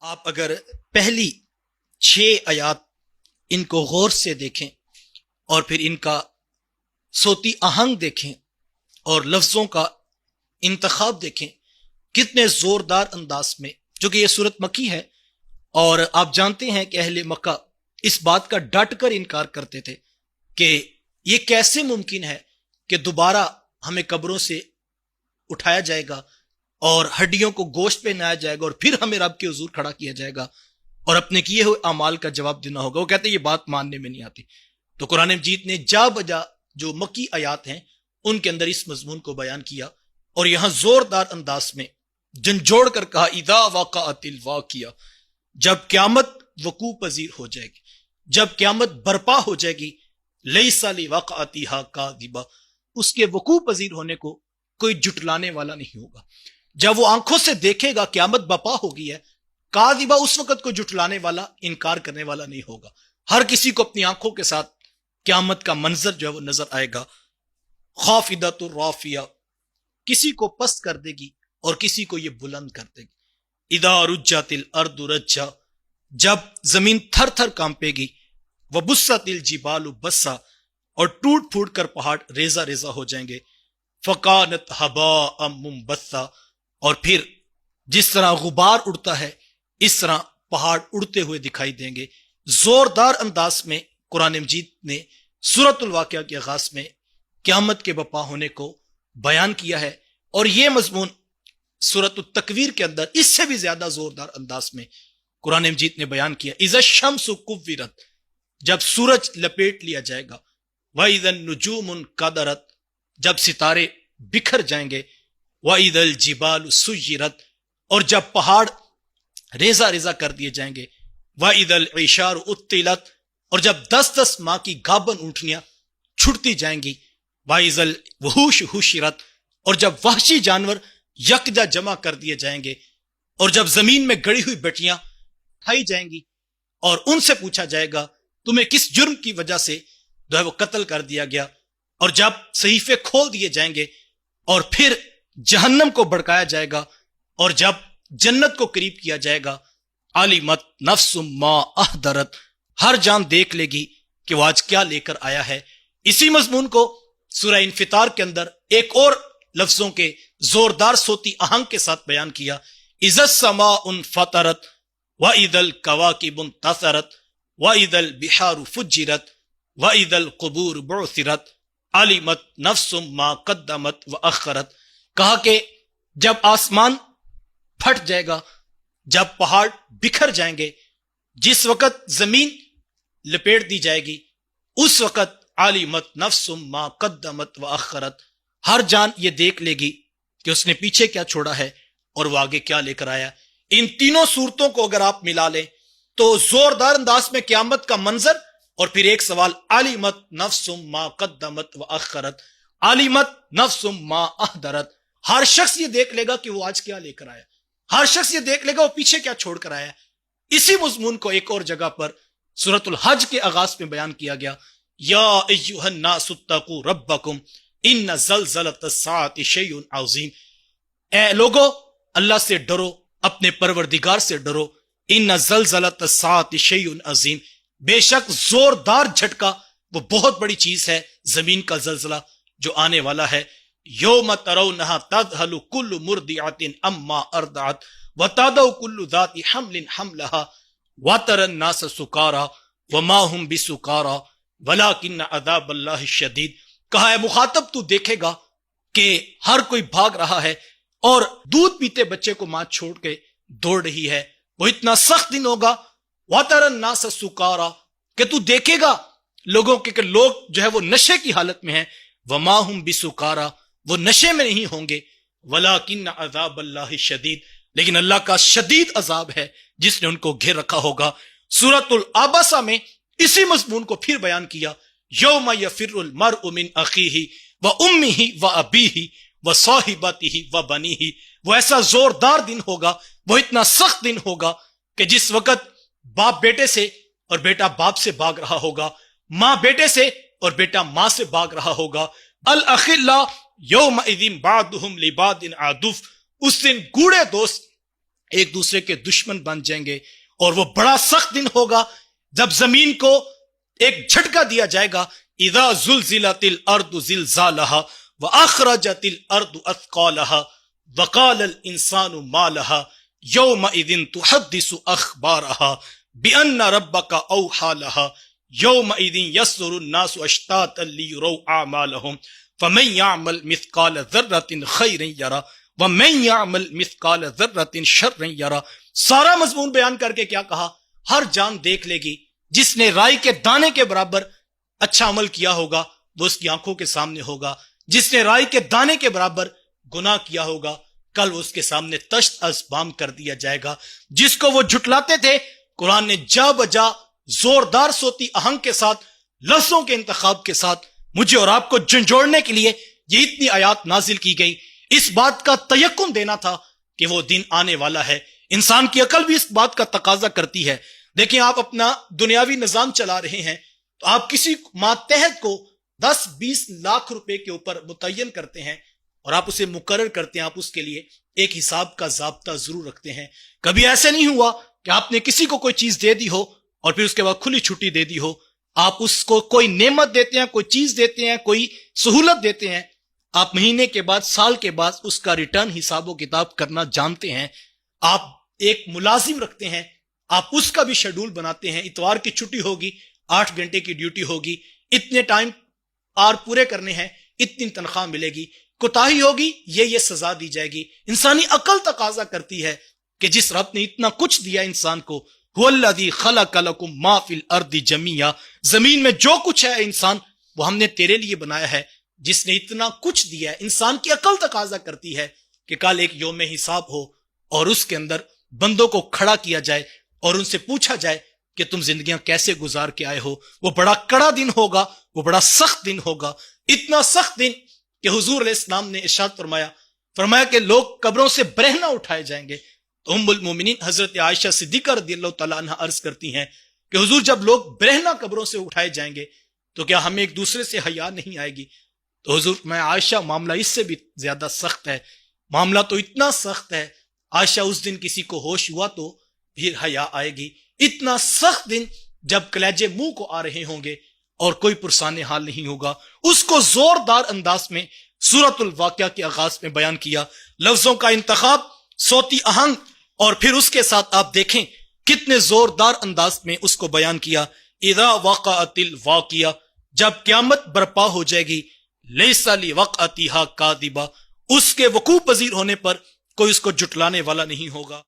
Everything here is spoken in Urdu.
آپ اگر پہلی 6 آیات ان کو غور سے دیکھیں اور پھر ان کا صوتی آہنگ دیکھیں اور لفظوں کا انتخاب دیکھیں کتنے زوردار انداز میں، جو کہ یہ صورت مکی ہے اور آپ جانتے ہیں کہ اہل مکہ اس بات کا ڈٹ کر انکار کرتے تھے کہ یہ کیسے ممکن ہے کہ دوبارہ ہمیں قبروں سے اٹھایا جائے گا اور ہڈیوں کو گوشت پہنایا جائے گا اور پھر ہمیں رب کے حضور کھڑا کیا جائے گا اور اپنے کیے ہوئے اعمال کا جواب دینا ہوگا۔ وہ کہتے ہیں یہ بات ماننے میں نہیں آتی۔ تو قرآن مجید نے جا بجا جو مکی آیات ہیں ان کے اندر اس مضمون کو بیان کیا اور یہاں زوردار انداز میں جھنجھوڑ کر کہا اذا وقعت الواقعہ، جب قیامت وقوع پذیر ہو جائے گی، جب قیامت برپا ہو جائے گی، لیس لوقعتھا کاذبہ، اس کے وقوع پذیر ہونے کو کوئی جھٹلانے والا نہیں ہوگا۔ جب وہ آنکھوں سے دیکھے گا قیامت برپا ہوگی ہے، کاذبہ اس وقت کوئی جھٹلانے والا، انکار کرنے والا نہیں ہوگا۔ ہر کسی کو اپنی آنکھوں کے ساتھ قیامت کا منظر جو ہے وہ نظر آئے گا۔ خافضۃ الرافیہ، کسی کو پست کر دے گی اور کسی کو یہ بلند کر دے گی۔ اذا رجت الارض رجا، جب زمین تھر تھر کانپے گی۔ وبست الجبال بسا، اور ٹوٹ پھوٹ کر پہاڑ ریزہ ریزہ ہو جائیں گے۔ فکانت ہباء منبثا، اور پھر جس طرح غبار اڑتا ہے اس طرح پہاڑ اڑتے ہوئے دکھائی دیں گے۔ زوردار انداز میں قرآن مجید نے سورۃ الواقعہ کے آغاز میں قیامت کے بپا ہونے کو بیان کیا ہے، اور یہ مضمون سورۃ التکویر کے اندر اس سے بھی زیادہ زوردار انداز میں قرآن مجید نے بیان کیا۔ اذا الشمس کورت، جب سورج لپیٹ لیا جائے گا۔ وَإِذَا النُّجُومُ انْكَدَرَتْ، جب ستارے بکھر جائیں گے۔ وَإِذَا الْجِبَالُ سُيِّرَتْ، اور جب پہاڑ ریزہ ریزہ کر دیے جائیں گے۔ وَإِذَا الْعِشَارُ عُطِّلَتْ، اور جب 10 ماہ کی گابن اونٹنیاں چھٹتی جائیں گی۔ وَإِذَا الْوُحُوشُ حُشِرَتْ، اور جب وحشی جانور یکجا جمع کر دیے جائیں گے، اور جب زمین میں گڑی ہوئی بٹیاں کھائی جائیں گی اور ان سے پوچھا جائے گا تمہیں کس جرم کی وجہ سے جو ہے وہ قتل کر دیا گیا، اور جب صحیفے کھول دیے جائیں گے اور پھر جہنم کو بھڑکایا جائے گا اور جب جنت کو قریب کیا جائے گا۔ علمت نفس ما احضرت، ہر جان دیکھ لے گی کہ وہ آج کیا لے کر آیا ہے۔ اسی مضمون کو سورہ انفطار کے اندر ایک اور لفظوں کے زوردار صوتی آہنگ کے ساتھ بیان کیا۔ اذا السماء انفطرت واذا الكواكب انتثرت واذا البحار فجرت واذا القبور بعثرت علمت نفس ما قدمت واخرت، کہا کہ جب آسمان پھٹ جائے گا، جب پہاڑ بکھر جائیں گے، جس وقت زمین لپیٹ دی جائے گی، اس وقت علمت نفس ما قدمت واخرت، ہر جان یہ دیکھ لے گی کہ اس نے پیچھے کیا چھوڑا ہے اور وہ آگے کیا لے کر آیا۔ ان تینوں صورتوں کو اگر آپ ملا لیں تو زوردار انداز میں قیامت کا منظر، اور پھر ایک سوال علمت نفس ما قدمت واخرت، علمت نفس ما احضرت، ہر شخص یہ دیکھ لے گا کہ وہ آج کیا لے کر آیا، ہر شخص یہ دیکھ لے گا وہ پیچھے کیا چھوڑ کر آیا۔ اسی مضمون کو ایک اور جگہ پر سورۃ الحج کے آغاز میں بیان کیا گیا۔ یا ایھا الناس اتقوا ربکم ان زلزلۃ الساعۃ شیء عظیم، اے لوگو اللہ سے ڈرو، اپنے پروردگار سے ڈرو۔ ان زلزلۃ الساعۃ شیء عظیم، بے شک زوردار جھٹکا وہ بہت بڑی چیز ہے، زمین کا زلزلہ جو آنے والا ہے۔ یوم ترونھا تذہل کل مرضعۃ عما ارضعت وتضع کل ذات حمل حملها وترى الناس سکارى وما هم بسکارى ولکن عذاب اللہ شدید، کہا ہے مخاطب تو دیکھے گا کہ ہر کوئی بھاگ رہا ہے اور دودھ پیتے بچے کو ماں چھوڑ کے دوڑ رہی ہے، وہ اتنا سخت دن ہوگا۔ وَتَرَى النَّاسَ سُكَارَى، کہ تو دیکھے گا لوگوں کے کہ لوگ جو ہے وہ نشے کی حالت میں ہیں۔ وَمَا هُمْ بِسُكَارَى، وہ نشے میں نہیں ہوں گے۔ وَلَكِنَّ عَذَابَ اللَّهِ شَدِيد، لیکن اللہ کا شدید عذاب ہے جس نے ان کو گھیر رکھا ہوگا۔ سورۃ العبسہ میں اسی مضمون کو پھر بیان کیا۔ یوم یفر المرء من اخیہ وامہ وابیہ وصاحبتہ وبنیہ، وہ ایسا زوردار دن ہوگا، وہ اتنا سخت دن ہوگا کہ جس وقت باپ بیٹے سے اور بیٹا باپ سے بھاگ رہا ہوگا، ماں بیٹے سے اور بیٹا ماں سے بھاگ رہا ہوگا۔ الاخلاء یومئذ بعضهم لبعض عدو، اس دن گوڑے دوست ایک دوسرے کے دشمن بن جائیں گے، اور وہ بڑا سخت دن ہوگا جب زمین کو ایک جھٹکا دیا جائے گا. اذا زلزلت الارض زلزالها واخرجت الارض اثقالها وقال الانسان ما لها يومئذ تحدث اخبارها بان ربك اوحى لها يومئذ يصدر الناس اشتاتا ليروا اعمالهم فمن يعمل مثقال ذرة خيرا يره ومن يعمل مثقال ذرة شرا يره. سارا مضمون بیان کر کے کیا کہا؟ ہر جان دیکھ لے گی، جس نے رائی کے دانے کے برابر اچھا عمل کیا ہوگا وہ اس کی آنکھوں کے سامنے ہوگا، جس نے رائی کے دانے کے برابر گناہ کیا ہوگا کل اس کے سامنے تشت از بام کر دیا جائے گا. جس کو وہ جھٹلاتے تھے قرآن نے جا بجا زوردار صوتی آہنگ کے ساتھ، لفظوں کے انتخاب کے ساتھ مجھے اور آپ کو جھنجھوڑنے کے لیے یہ اتنی آیات نازل کی گئی. اس بات کا تیقن دینا تھا کہ وہ دن آنے والا ہے. انسان کی عقل بھی اس بات کا تقاضا کرتی ہے. دیکھیں، آپ اپنا دنیاوی نظام چلا رہے ہیں تو آپ کسی ماتحت کو 10-20 لاکھ روپے کے اوپر متعین کرتے ہیں اور آپ اسے مقرر کرتے ہیں، آپ اس کے لیے ایک حساب کا ضابطہ ضرور رکھتے ہیں. کبھی ایسے نہیں ہوا کہ آپ نے کسی کو کوئی چیز دے دی ہو اور پھر اس کے بعد کھلی چھٹی دے دی ہو. آپ اس کو کوئی نعمت دیتے ہیں، کوئی چیز دیتے ہیں، کوئی سہولت دیتے ہیں، آپ مہینے کے بعد، سال کے بعد اس کا ریٹرن حساب و کتاب کرنا جانتے ہیں. آپ ایک ملازم رکھتے ہیں، آپ اس کا بھی شیڈول بناتے ہیں. اتوار کی چھٹی ہوگی، 8 گھنٹے کی ڈیوٹی ہوگی، اتنے ٹائم آر پورے کرنے ہیں، اتنی تنخواہ ملے گی. کوتاہی ہوگی یہ سزا دی جائے گی. انسانی عقل تقاضا کرتی ہے کہ جس رب نے اتنا کچھ دیا انسان کو، هو الذی خلق لکم ما فی الارض جمیعا، زمین میں جو کچھ ہے انسان وہ ہم نے تیرے لیے بنایا ہے. جس نے اتنا کچھ دیا ہے، انسان کی عقل تقاضا کرتی ہے کہ کل ایک یوم حساب ہو اور اس کے اندر بندوں کو کھڑا کیا جائے اور ان سے پوچھا جائے کہ تم زندگیاں کیسے گزار کے آئے ہو. وہ بڑا کڑا دن ہوگا، وہ بڑا سخت دن ہوگا. اتنا سخت دن کہ حضور علیہ السلام نے ارشاد فرمایا کہ لوگ قبروں سے برہنہ اٹھائے جائیں گے. تو ام المومنین حضرت عائشہ صدیقہ رضی اللہ تعالیٰ عنہ عرض کرتی ہیں کہ حضور جب لوگ برہنہ قبروں سے اٹھائے جائیں گے تو کیا ہمیں ایک دوسرے سے حیا نہیں آئے گی؟ تو حضور میں عائشہ معاملہ اس سے بھی زیادہ سخت ہے، معاملہ تو اتنا سخت ہے. عائشہ اس دن کسی کو ہوش ہوا تو پھر حیا آئے گی. اتنا سخت دن جب کلیجے منہ کو آ رہے ہوں گے اور کوئی پرسان حال نہیں ہوگا. اس کو زوردار انداز میں سورۃ الواقعہ کے آغاز میں بیان کیا. لفظوں کا انتخاب، صوتی آہنگ، اور پھر اس کے ساتھ آپ دیکھیں کتنے زوردار انداز میں اس کو بیان کیا. اذا وقعت الواقعہ، جب قیامت برپا ہو جائے گی، لیس لوقعتها کاذبہ، اس کے وقوع پذیر ہونے پر کوئی اس کو جھٹلانے والا نہیں ہوگا.